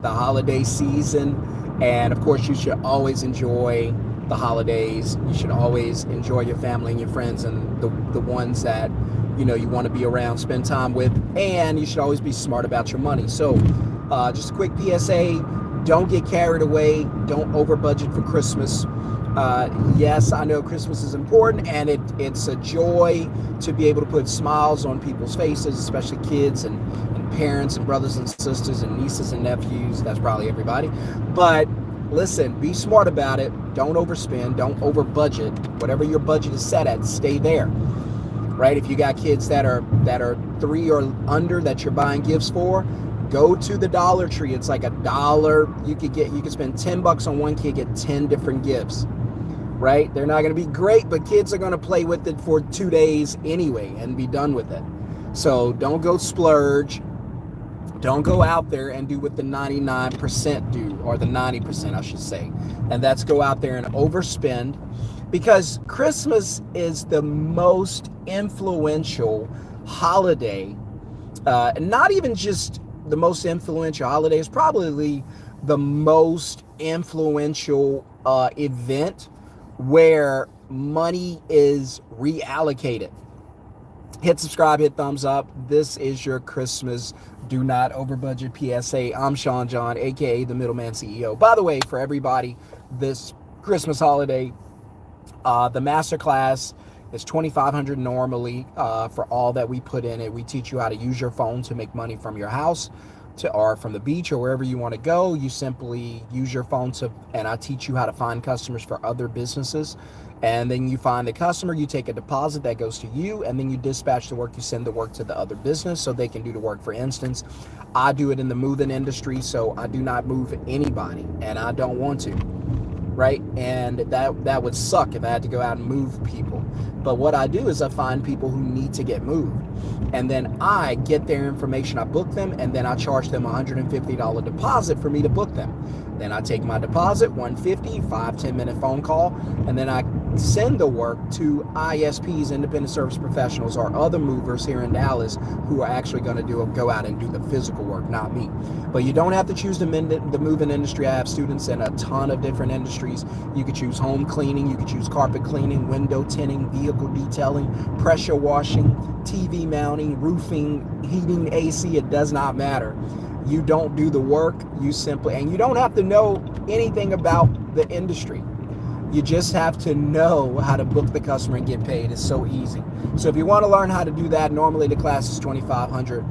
the holiday season. And of course, you should always enjoy the holidays. You should always enjoy your family and your friends and the ones that you want to be around, spend time with. And you should always be smart about your money. So just a quick PSA: don't get carried away. Don't over budget for Christmas. Yes, I know Christmas is important, and it's a joy to be able to put smiles on people's faces, especially kids and parents and brothers and sisters and nieces and nephews. That's probably everybody. But listen, be smart about it. Don't overspend. Don't over budget. Whatever your budget is set at, stay there. Right? If you got kids that are 3 or under that you're buying gifts for, go to the Dollar Tree. It's like $1. You could spend $10 on one kid, get 10 different gifts. Right? They're not going to be great, but kids are going to play with it for 2 days anyway and be done with it. So don't go splurge. Don't go out there and do what the 99% do, or the 90%, I should say. And that's go out there and overspend, because Christmas is the most influential holiday. Not even just the most influential holiday, it's probably the most influential event where money is reallocated. Hit subscribe, hit thumbs up. This is your Christmas Do Not Over Budget PSA. I'm Shon-Jhon, aka the Middleman CEO. By the way, for everybody, this Christmas holiday, the Masterclass is $2,500 normally for all that we put in it. We teach you how to use your phone to make money from your house or from the beach or wherever you want to go. You simply use your phone and I teach you how to find customers for other businesses. And then you find the customer, you take a deposit that goes to you, and then you dispatch the work, you send the work to the other business so they can do the work. For instance, I do it in the moving industry, so I do not move anybody, and I don't want to, right? And that would suck if I had to go out and move people. But what I do is I find people who need to get moved, and then I get their information, I book them, and then I charge them a $150 deposit for me to book them. Then I take my deposit, $150, 5-10 minute phone call, and then I send the work to ISPs, independent service professionals, or other movers here in Dallas who are actually going to go out and do the physical work, not me. But you don't have to choose the moving industry. I have students in a ton of different industries. You could choose home cleaning, you could choose carpet cleaning, window tinting, vehicle detailing, pressure washing, TV mounting, roofing, heating, AC. It does not matter. You don't do the work, and you don't have to know anything about the industry. You just have to know how to book the customer and get paid. It's so easy. So if you want to learn how to do that, normally the class is $2,500.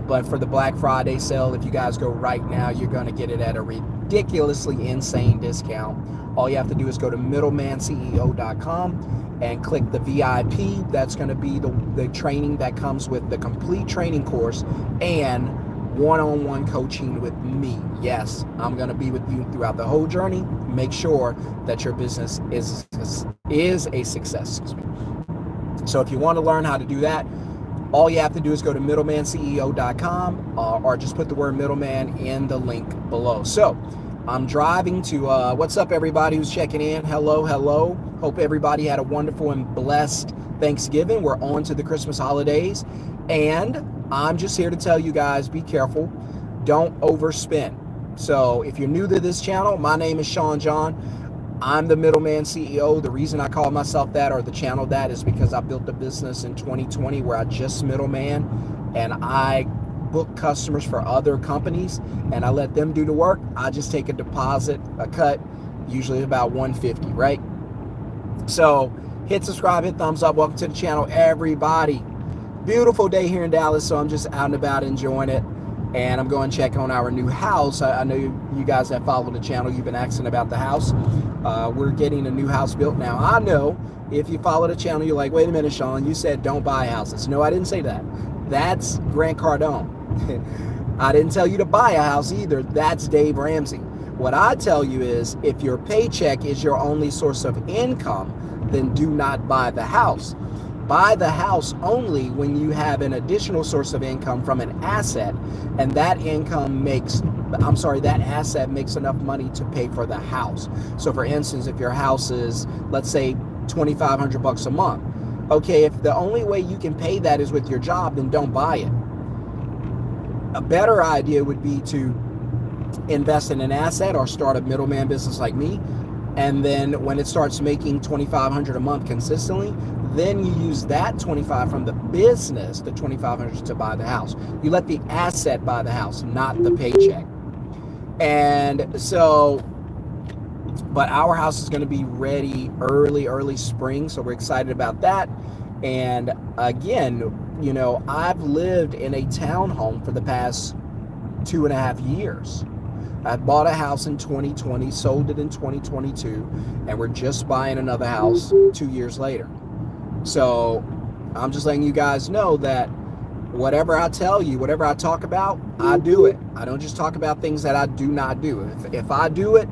But for the Black Friday sale, if you guys go right now, you're going to get it at a ridiculously insane discount. All you have to do is go to middlemanceo.com and click the VIP. That's going to be the training that comes with the complete training course and one-on-one coaching with me. Yes, I'm going to be with you throughout the whole journey. Make sure that your business is a success. So if you want to learn how to do that, all you have to do is go to middlemanceo.com or just put the word middleman in the link below. So I'm driving to, what's up everybody who's checking in? Hello. Hope everybody had a wonderful and blessed Thanksgiving. We're on to the Christmas holidays, and I'm just here to tell you guys, be careful. Don't overspend. So if you're new to this channel, my name is Shon-Jhon. I'm the Middleman CEO. The reason I call myself that, or the channel that, is because I built a business in 2020 where I just middleman, and I book customers for other companies and I let them do the work. I just take a deposit, a cut, usually about $150, right? So hit subscribe, hit thumbs up. Welcome to the channel, everybody. Beautiful day here in Dallas, so I'm just out and about enjoying it, and I'm going to check on our new house. I know you guys that follow the channel, you've been asking about the house. We're getting a new house built now. I know if you follow the channel, you're like, wait a minute, Sean, you said don't buy houses. No, I didn't say that. That's Grant Cardone. I didn't tell you to buy a house either. That's Dave Ramsey. What I tell you is, if your paycheck is your only source of income, then do not buy the house. Buy the house only when you have an additional source of income from an asset, and that asset makes enough money to pay for the house. So for instance, if your house is, let's say, $2,500 a month, okay, if the only way you can pay that is with your job, then don't buy it. A better idea would be to invest in an asset or start a middleman business like me. And then when it starts making $2,500 a month consistently, then you use that 25 from the business, the 2,500 to buy the house. You let the asset buy the house, not the paycheck. And so, but our house is going to be ready early spring. So we're excited about that. And again, you know, I've lived in a townhome for the past 2.5 years. I bought a house in 2020, sold it in 2022, and we're just buying another house 2 years later. So I'm just letting you guys know that whatever I tell you, whatever I talk about, I do it. I don't just talk about things that I do not do. If I do it,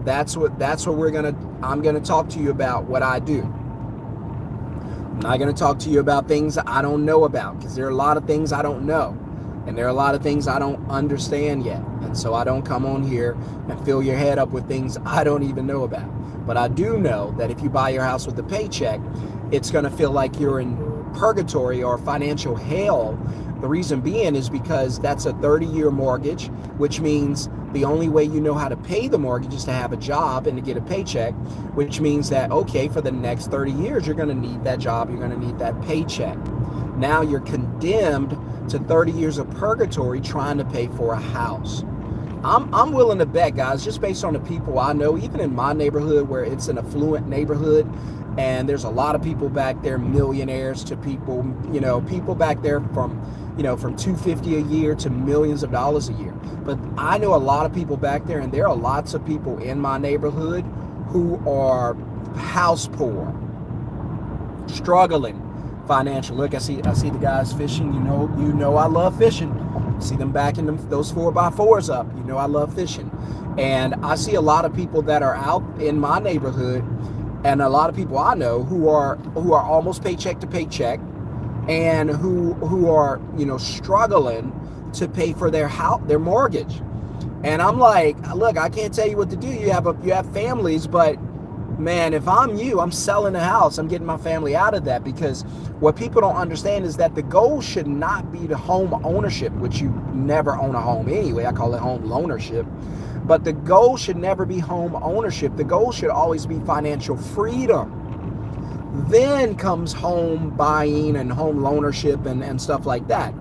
that's what I'm gonna talk to you about what I do. I'm not gonna talk to you about things I don't know about, because there are a lot of things I don't know. And there are a lot of things I don't understand yet. And so I don't come on here and fill your head up with things I don't even know about. But I do know that if you buy your house with a paycheck, it's going to feel like you're in purgatory or financial hell. The reason being is because that's a 30-year mortgage, which means the only way you know how to pay the mortgage is to have a job and to get a paycheck, which means that, okay, for the next 30 years, you're going to need that job, you're going to need that paycheck. Now you're condemned to 30 years of purgatory trying to pay for a house. I'm willing to bet, guys, just based on the people I know, even in my neighborhood where it's an affluent neighborhood, and there's a lot of people back there, millionaires to people, you know, people back there from $250 a year to millions of dollars a year. But I know a lot of people back there, and there are lots of people in my neighborhood who are house poor, struggling financial. Look, I see the guys fishing. You know I love fishing. See them backing those 4x4s up. You know I love fishing. And I see a lot of people that are out in my neighborhood, and a lot of people I know who are almost paycheck to paycheck, and who are, you know, struggling to pay for their house, their mortgage. And I'm like, look, I can't tell you what to do. You have families, but man, if I'm you, I'm selling the house. I'm getting my family out of that, because what people don't understand is that the goal should not be the home ownership, which you never own a home anyway. I call it home loanership. But the goal should never be home ownership. The goal should always be financial freedom. Then comes home buying and home loanership and stuff like that,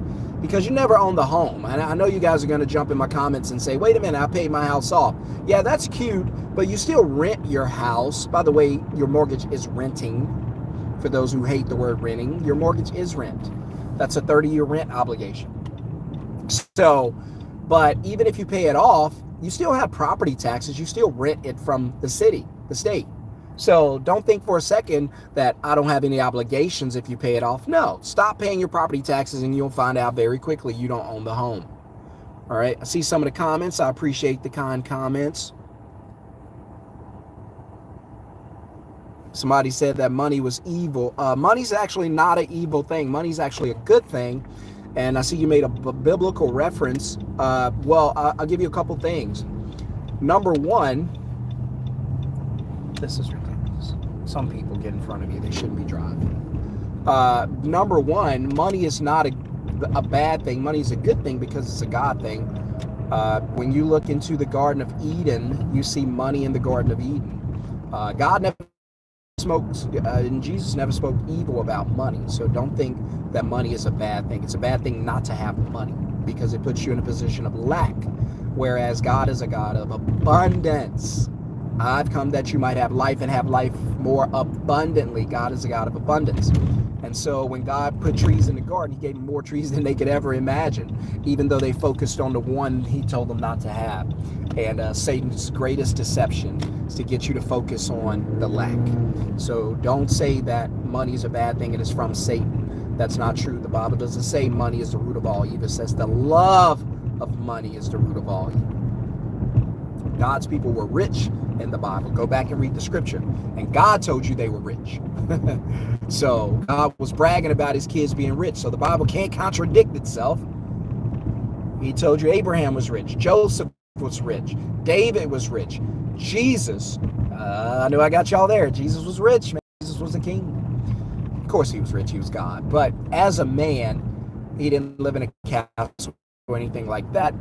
because you never own the home. And I know you guys are going to jump in my comments and say, wait a minute, I paid my house off. Yeah, that's cute, but you still rent your house. By the way, your mortgage is renting. For those who hate the word renting, your mortgage is rent. That's a 30-year rent obligation. So, but even if you pay it off, you still have property taxes. You still rent it from the city, the state. So don't think for a second that I don't have any obligations if you pay it off. No, stop paying your property taxes and you'll find out very quickly you don't own the home. All right, I see some of the comments. I appreciate the kind comments. Somebody said that money was evil. Money's actually not an evil thing. Money's actually a good thing. And I see you made a biblical reference. I'll give you a couple things. Number one, this is ridiculous. Some people get in front of you. They shouldn't be driving. Number one, money is not a bad thing. Money is a good thing because it's a God thing. When you look into the Garden of Eden, you see money in the Garden of Eden. God never smokes, and Jesus never spoke evil about money. So don't think that money is a bad thing. It's a bad thing not to have money, because it puts you in a position of lack, whereas God is a God of abundance. I've come that you might have life and have life more abundantly. God is a God of abundance. And so when God put trees in the garden, he gave them more trees than they could ever imagine, even though they focused on the one he told them not to have. And Satan's greatest deception is to get you to focus on the lack. So don't say that money is a bad thing and it's from Satan. That's not true. The Bible doesn't say money is the root of all evil. It says the love of money is the root of all evil. God's people were rich in the Bible. Go back and read the scripture. And God told you they were rich. So God was bragging about his kids being rich. So the Bible can't contradict itself. He told you Abraham was rich. Joseph was rich. David was rich. Jesus, I know I got y'all there. Jesus was rich, man. Jesus was a king. Of course he was rich. He was God. But as a man, he didn't live in a castle or anything like that.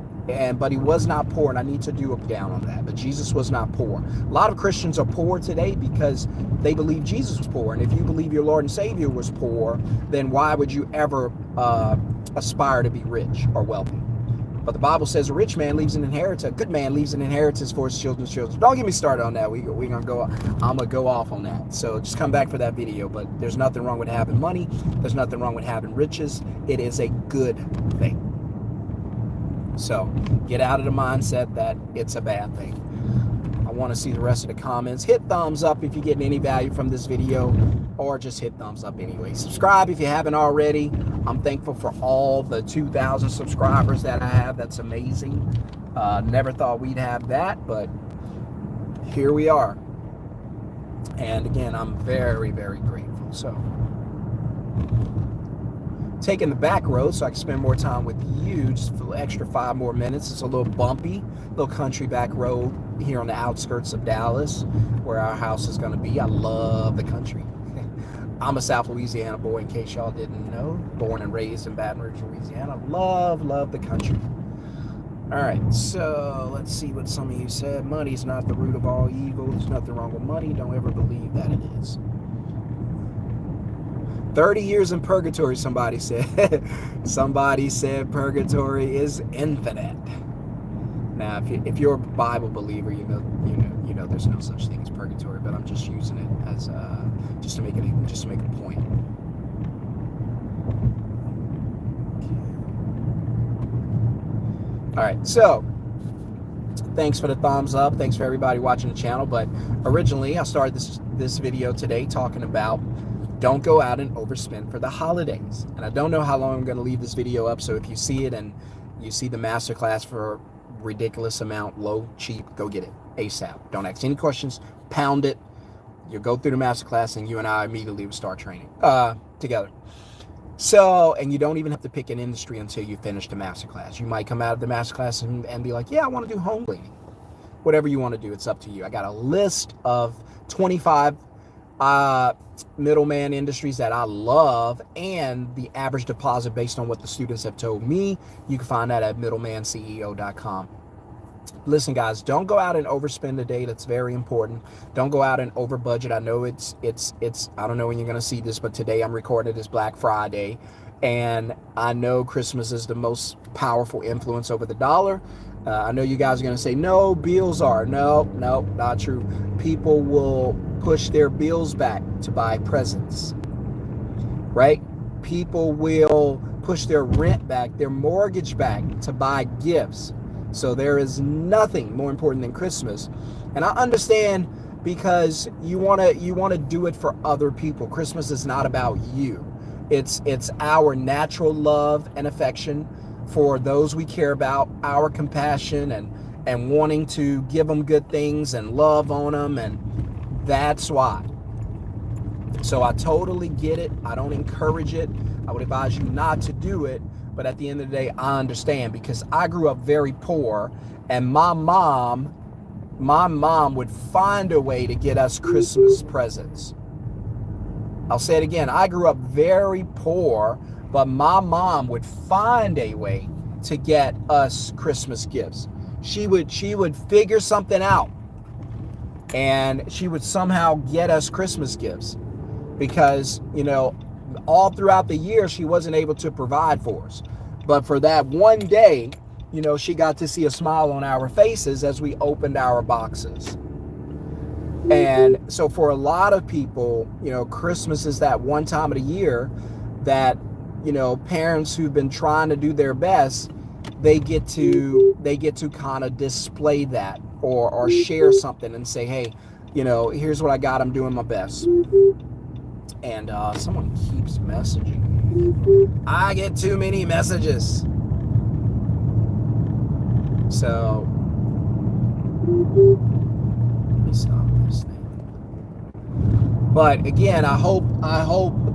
But he was not poor, and I need to do a down on that. But Jesus was not poor. A lot of Christians are poor today because they believe Jesus was poor. And if you believe your Lord and Savior was poor, then why would you ever aspire to be rich or wealthy? But the Bible says a rich man leaves an inheritance. A good man leaves an inheritance for his children's children. Don't get me started on that. I'm gonna go off on that. So just come back for that video. But there's nothing wrong with having money. There's nothing wrong with having riches. It is a good thing. So get out of the mindset that it's a bad thing. I want to see the rest of the comments. Hit thumbs up if you're getting any value from this video, or just hit thumbs up anyway. Subscribe if you haven't already. I'm thankful for all the 2,000 subscribers that I have. That's amazing. Never thought we'd have that, but here we are. And again, I'm very, very grateful. So taking the back road so I can spend more time with you, just for the extra 5 more minutes. It's a little bumpy, little country back road here on the outskirts of Dallas, where our house is going to be. I love the country. I'm a South Louisiana boy, in case y'all didn't know. Born and raised in Baton Rouge, Louisiana. Love the country. All right, so let's see what some of you said. Money's not the root of all evil. There's nothing wrong with money. Don't ever believe that it is. 30 years in purgatory, somebody said. Somebody said purgatory is infinite. Now, if you're a Bible believer, you know there's no such thing as purgatory, but I'm just using it as just to make a point. All right, so thanks for the thumbs up. Thanks for everybody watching the channel. But originally, I started this video today talking about don't go out and overspend for the holidays. And I don't know how long I'm going to leave this video up. So if you see it and you see the masterclass for a ridiculous amount, low, cheap, go get it ASAP. Don't ask any questions. Pound it. You go through the masterclass, and you and I immediately will start training together. So, and you don't even have to pick an industry until you finish the masterclass. You might come out of the masterclass and be like, yeah, I want to do home cleaning. Whatever you want to do, it's up to you. I got a list of 25 middleman industries that I love, and the average deposit based on what the students have told me. You can find that at middlemanceo.com. Listen, guys, don't go out and overspend a day. That's very important. Don't go out and over budget. I know it's I don't know when you're going to see this, but today I'm recording this Black Friday, and I know Christmas is the most powerful influence over the dollar. I know you guys are going to say, no, bills are. No, not true. People will push their bills back to buy presents, right? People will push their rent back, their mortgage back to buy gifts. So there is nothing more important than Christmas. And I understand, because you want to do it for other people. Christmas is not about you. It's our natural love and affection for those we care about, our compassion and wanting to give them good things and love on them, and that's why. So I totally get it. I don't encourage it. I would advise you not to do it. But at the end of the day, I understand, because I grew up very poor, and my mom would find a way to get us Christmas presents. I'll say it again. I grew up very poor, but my mom would find a way to get us Christmas gifts. She would figure something out, and she would somehow get us Christmas gifts, because, all throughout the year, she wasn't able to provide for us. But for that one day, she got to see a smile on our faces as we opened our boxes. And so for a lot of people, Christmas is that one time of the year that, parents who've been trying to do their best, they get to kind of display that or share something and say, hey, here's what I got. I'm doing my best. And someone keeps messaging me. I get too many messages. So let me stop this thing. But again, I hope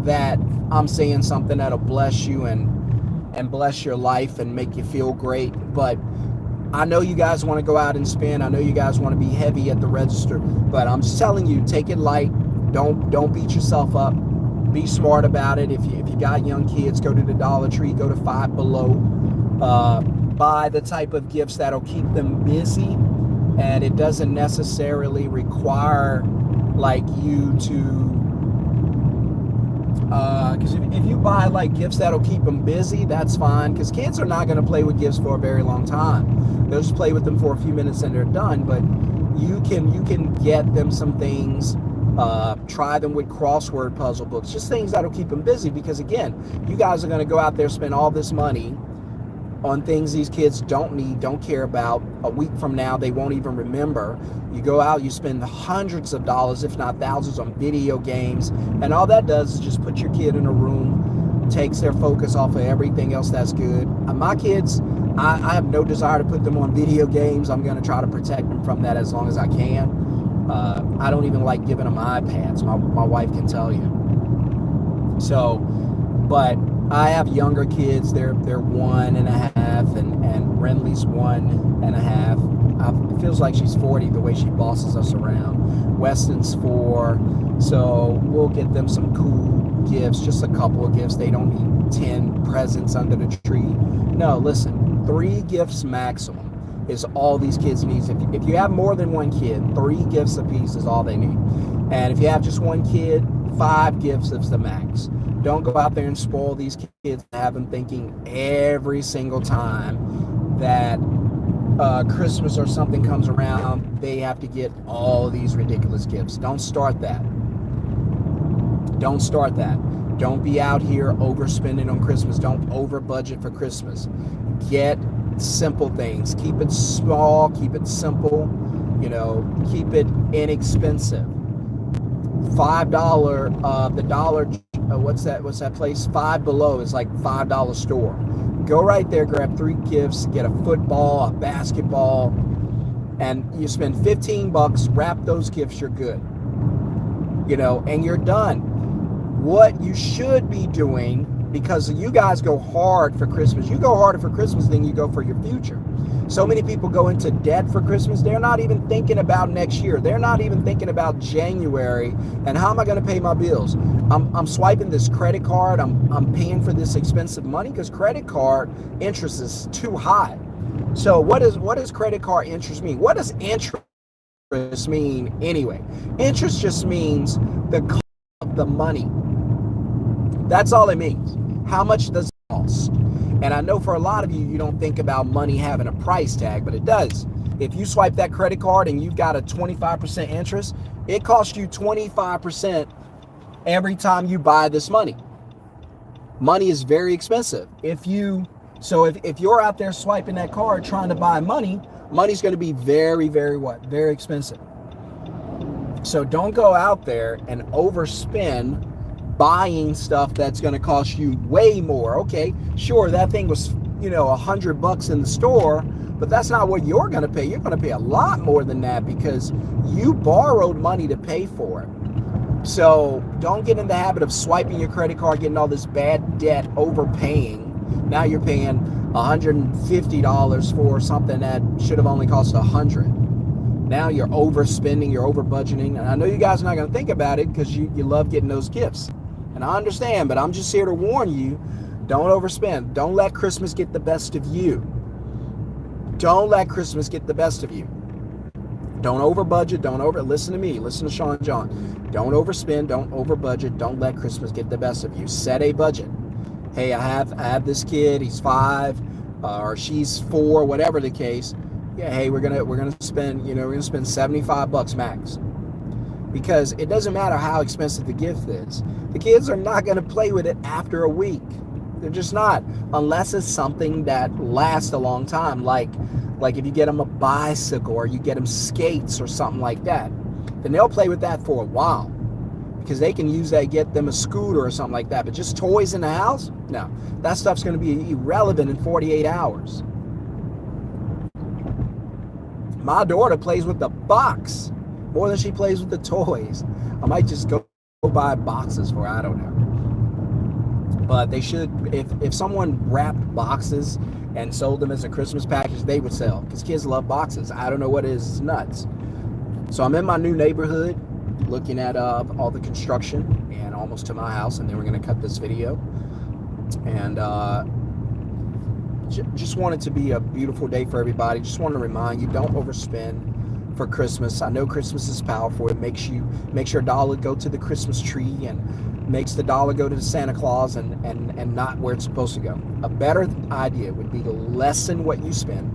that I'm saying something that'll bless you and bless your life and make you feel great. But I know you guys want to go out and spend. I know you guys want to be heavy at the register. But I'm just telling you, take it light. Don't beat yourself up. Be smart about it. If you got young kids, go to the Dollar Tree, go to Five Below. buy the type of gifts that'll keep them busy, and it doesn't necessarily require like you to because if you buy like gifts that'll keep them busy, that's fine, because kids are not going to play with gifts for a very long time. They'll just play with them for a few minutes and they're done. But you can get them some things, try them with crossword puzzle books, just things that'll keep them busy, because again, you guys are going to go out there, spend all this money on things these kids don't need, don't care about. A week from now, they won't even remember. You go out, you spend hundreds of dollars, if not thousands, on video games, and all that does is just put your kid in a room, takes their focus off of everything else that's good. My kids, I have no desire to put them on video games. I'm going to try to protect them from that as long as I can. I don't even like giving them iPads. My wife can tell you. So, but I have younger kids. They're 1.5, and Renly's 1.5. It feels like she's 40 the way she bosses us around. Weston's 4. So we'll get them some cool gifts, just a couple of gifts. They don't need 10 presents under the tree. No, listen, 3 gifts maximum is all these kids need. If you have more than one kid, 3 gifts apiece is all they need. And if you have just one kid, 5 gifts is the max. Don't go out there and spoil these kids and have them thinking every single time that Christmas or something comes around, they have to get all these ridiculous gifts. Don't start that. Don't start that. Don't be out here overspending on Christmas. Don't over budget for Christmas. Get simple things. Keep it small. Keep it simple. Keep it inexpensive. $5, the dollar, what's that place? Five Below is like $5 store. Go right there, grab 3 gifts, get a football, a basketball, and you spend $15, wrap those gifts, you're good. And you're done. What you should be doing, because you guys go hard for Christmas, you go harder for Christmas than you go for your future. So many people go into debt for Christmas. They're not even thinking about next year. They're not even thinking about January and how am I going to pay my bills. I'm swiping this credit card. I'm paying for this expensive money because credit card interest is too high. So what does credit card interest mean? What does interest mean anyway? Interest just means the cost of the money. That's all it means. How much does it cost? And I know for a lot of you, you don't think about money having a price tag, but it does. If you swipe that credit card and you've got a 25% interest, it costs you 25% every time you buy this money. Money is very expensive. If you're out there swiping that card trying to buy money's going to be very, very very expensive. So don't go out there and overspend buying stuff that's going to cost you way more. Okay, sure, that thing was $100 in the store, but that's not what you're going to pay. You're going to pay a lot more than that because you borrowed money to pay for it. So don't get in the habit of swiping your credit card, getting all this bad debt, overpaying. Now you're paying $150 for something that should have only cost $100. Now you're overspending, you're over budgeting. And I know you guys are not going to think about it because you love getting those gifts. And I understand, but I'm just here to warn you, don't overspend. Don't let Christmas get the best of you. Don't let Christmas get the best of you. Don't over budget. Listen to me. Listen to Shon-Jhon. Don't overspend. Don't over budget. Don't let Christmas get the best of you. Set a budget. Hey, I have this kid. He's 5, or she's 4, whatever the case. Yeah. Hey, we're gonna spend $75 max. Because it doesn't matter how expensive the gift is. The kids are not going to play with it after a week. They're just not. Unless it's something that lasts a long time. Like if you get them a bicycle or you get them skates or something like that. Then they'll play with that for a while. Because they can use that, get them a scooter or something like that. But just toys in the house? No. That stuff's going to be irrelevant in 48 hours. My daughter plays with the box more than she plays with the toys. I might just go buy boxes for her, I don't know. But they should, if someone wrapped boxes and sold them as a Christmas package, they would sell, because kids love boxes. I don't know what it is, it's nuts. So I'm in my new neighborhood looking at all the construction and almost to my house, and then we're going to cut this video. And just want it to be a beautiful day for everybody. Just want to remind you, don't overspend for Christmas. I know Christmas is powerful. It makes your dollar go to the Christmas tree and makes the dollar go to the Santa Claus and not where it's supposed to go. A better idea would be to lessen what you spend.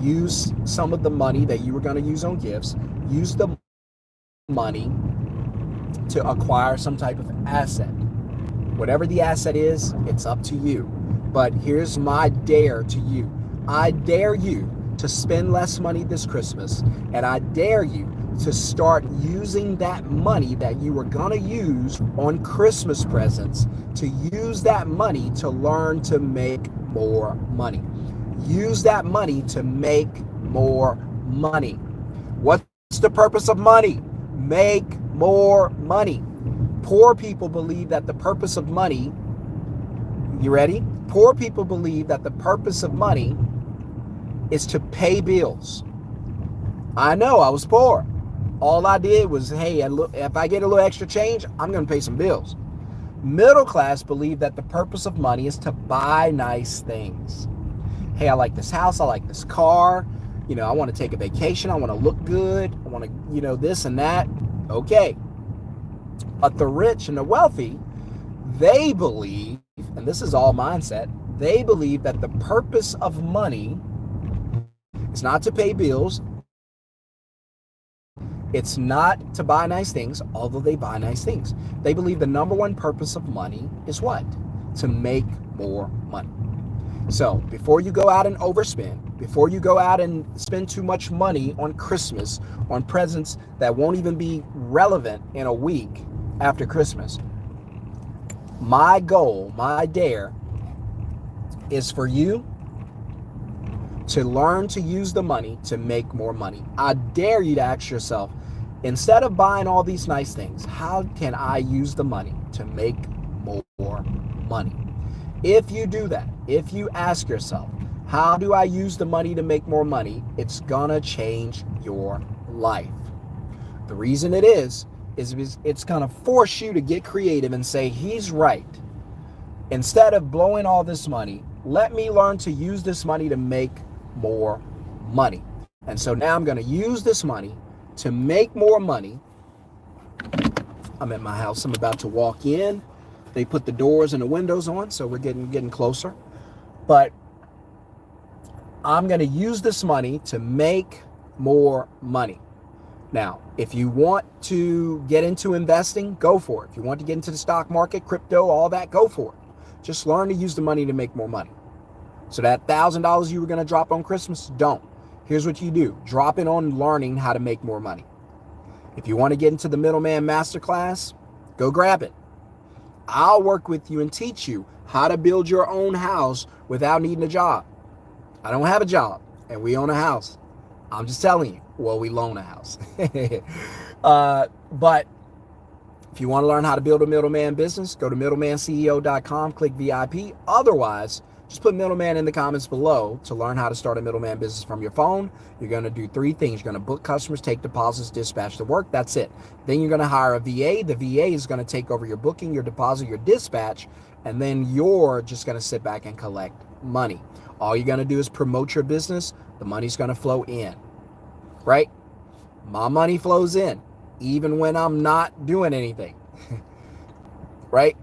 Use some of the money that you were going to use on gifts. Use the money to acquire some type of asset. Whatever the asset is, it's up to you. But here's my dare to you. I dare you to spend less money this Christmas, and I dare you to start using that money that you were going to use on Christmas presents, to use that money to learn to make more money. Use that money to make more money. What's the purpose of money? Make more money. Poor people believe that the purpose of money, you ready? Poor people believe that the purpose of money is to pay bills. I know, I was poor. All I did was, hey, if I get a little extra change, I'm going to pay some bills. Middle class believe that the purpose of money is to buy nice things. Hey, I like this house. I like this car. I want to take a vacation. I want to look good. I want to, this and that. Okay. But the rich and the wealthy, they believe, and this is all mindset, they believe that the purpose of money is not to pay bills. It's not to buy nice things, although they buy nice things. They believe the number one purpose of money is what? To make more money. So before you go out and overspend, before you go out and spend too much money on Christmas, on presents that won't even be relevant in a week after Christmas, my goal, my dare is for you to learn to use the money to make more money. I dare you to ask yourself, instead of buying all these nice things, how can I use the money to make more money? If you do that, if you ask yourself, how do I use the money to make more money? It's gonna change your life. The reason it is it's gonna force you to get creative and say, he's right. Instead of blowing all this money, let me learn to use this money to make more money. And so now I'm gonna use this money to make more money. I'm at my house. I'm about to walk in. They put the doors and the windows on, so we're getting closer. But I'm going to use this money to make more money. Now, if you want to get into investing, go for it. If you want to get into the stock market, crypto, all that, go for it. Just learn to use the money to make more money. So that $1,000 you were going to drop on Christmas, don't. Here's what you do. Drop it on learning how to make more money. If you want to get into the Middleman Masterclass, go grab it. I'll work with you and teach you how to build your own house without needing a job. I don't have a job, and we own a house. I'm just telling you. Well, we loan a house. But if you want to learn how to build a middleman business, go to middlemanceo.com, click VIP. Otherwise, just put middleman in the comments below to learn how to start a middleman business from your phone. You're going to do 3 things. You're going to book customers, take deposits, dispatch the work. That's it. Then you're going to hire a VA. The VA is going to take over your booking, your deposit, your dispatch, and then you're just going to sit back and collect money. All you're going to do is promote your business. The money's going to flow in, right? My money flows in even when I'm not doing anything, right?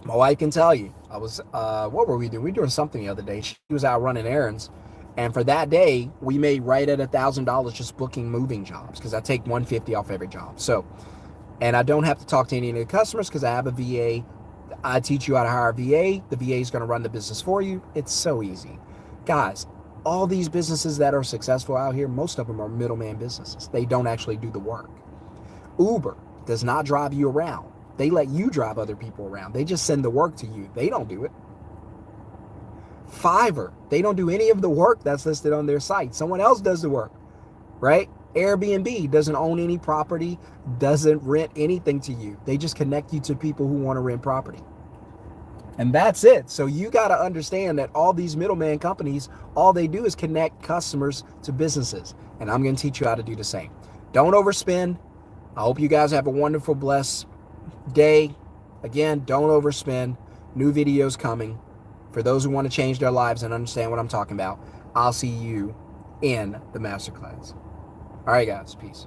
My wife can tell you. I was, what were we doing? We were doing something the other day. She was out running errands. And for that day, we made right at $1,000 just booking moving jobs because I take $150 off every job. So, and I don't have to talk to any of the customers because I have a VA. I teach you how to hire a VA. The VA is going to run the business for you. It's so easy. Guys, all these businesses that are successful out here, most of them are middleman businesses. They don't actually do the work. Uber does not drive you around. They let you drive other people around. They just send the work to you. They don't do it. Fiverr, they don't do any of the work that's listed on their site. Someone else does the work, right? Airbnb doesn't own any property, doesn't rent anything to you. They just connect you to people who want to rent property. And that's it. So you got to understand that all these middleman companies, all they do is connect customers to businesses. And I'm going to teach you how to do the same. Don't overspend. I hope you guys have a wonderful, blessed day. Again, don't overspend. New videos coming. For those who want to change their lives and understand what I'm talking about, I'll see you in the masterclass. All right, guys. Peace.